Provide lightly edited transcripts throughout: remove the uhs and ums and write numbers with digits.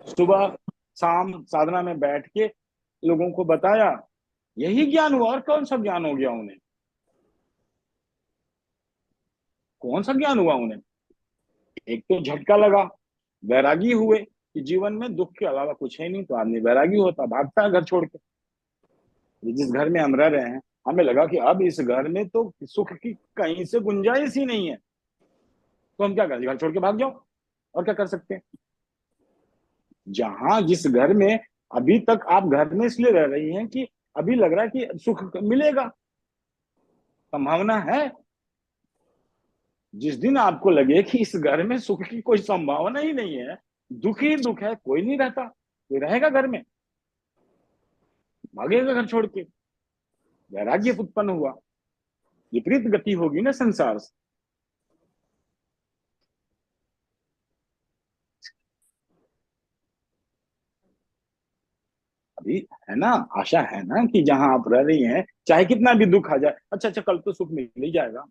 सुबह शाम साधना में बैठ के लोगों को बताया, यही ज्ञान हुआ। और कौन सा ज्ञान हो गया उन्हें? कौन सा ज्ञान हुआ उन्हें? एक तो झटका लगा, वैरागी हुए कि जीवन में दुख के अलावा कुछ है नहीं, तो आदमी वैरागी होता, भागता है घर छोड़ के। ये जिस घर में हम रह रहे हैं, हमें लगा कि अब इस घर में तो सुख की कहीं से गुंजाइश ही नहीं है, तो हम क्या करें? घर छोड़ के भाग जाओ। और क्या कर सकते हैं? जहां जिस घर में अभी तक आप घर में इसलिए रह रही हैं कि अभी लग रहा है कि सुख मिलेगा, संभावना है। जिस दिन आपको लगे कि इस घर में सुख की कोई संभावना ही नहीं है, दुख ही दुख है, कोई नहीं रहता, कोई रहेगा घर में? भागेगा घर छोड़ के। वैराग्य उत्पन्न हुआ, विपरीत गति होगी ना संसार से। अभी है ना, आशा है ना कि जहां आप रह रही हैं, चाहे कितना भी दुख आ जाए, अच्छा अच्छा कल तो सुख मिल ही जाएगा।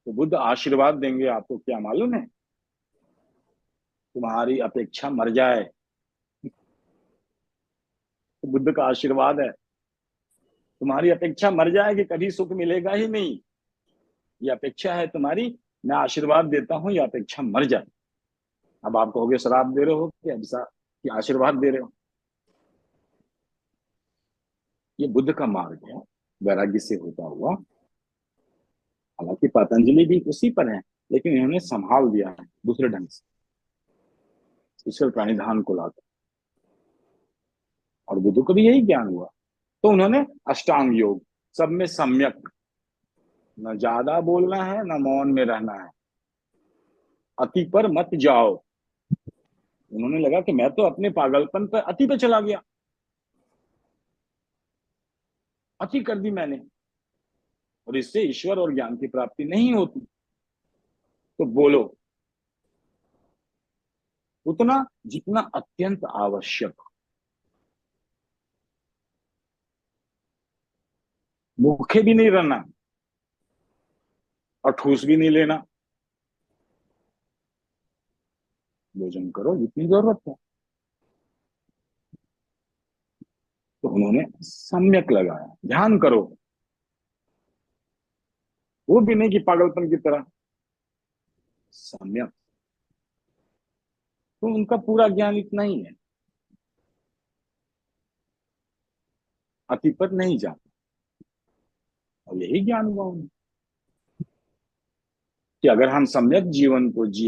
तो बुद्ध आशीर्वाद देंगे आपको, क्या मालूम है? तुम्हारी अपेक्षा मर जाए। तो बुद्ध का आशीर्वाद है, तुम्हारी अपेक्षा मर जाए कि कभी सुख मिलेगा ही नहीं। ये अपेक्षा है तुम्हारी, मैं आशीर्वाद देता हूं, ये अपेक्षा मर जाए। अब आप कहोगे शराब दे रहे हो कि अभिशाप कि आशीर्वाद दे रहे हो? ये बुद्ध का मार्ग है, वैराग्य से होता हुआ। हालांकि पतंजलि भी उसी पर है, लेकिन इन्होंने संभाल दिया है दूसरे ढंग से, ईश्वर प्राणिधान को लाकर। और बुद्ध को भी यही ज्ञान हुआ, तो उन्होंने अष्टांग योग, सब में सम्यक, न ज्यादा बोलना है न मौन में रहना है, अति पर मत जाओ। उन्होंने लगा कि मैं तो अपने पागलपन पर अति पे चला गया, अति कर दी मैंने, और इससे ईश्वर और ज्ञान की प्राप्ति नहीं होती। तो बोलो उतना जितना अत्यंत आवश्यक। भूखे भी नहीं रहना और ठूस भी नहीं लेना। भोजन करो जितनी जरूरत है। तो उन्होंने सम्यक लगाया, ध्यान करो, वो भी नहीं कि पागलपन की तरह, सम्यक। तो उनका पूरा ज्ञान इतना ही है, अति पर नहीं जाता। और यही ज्ञान हुआ उन्हें कि अगर हम सम्यक जीवन को जी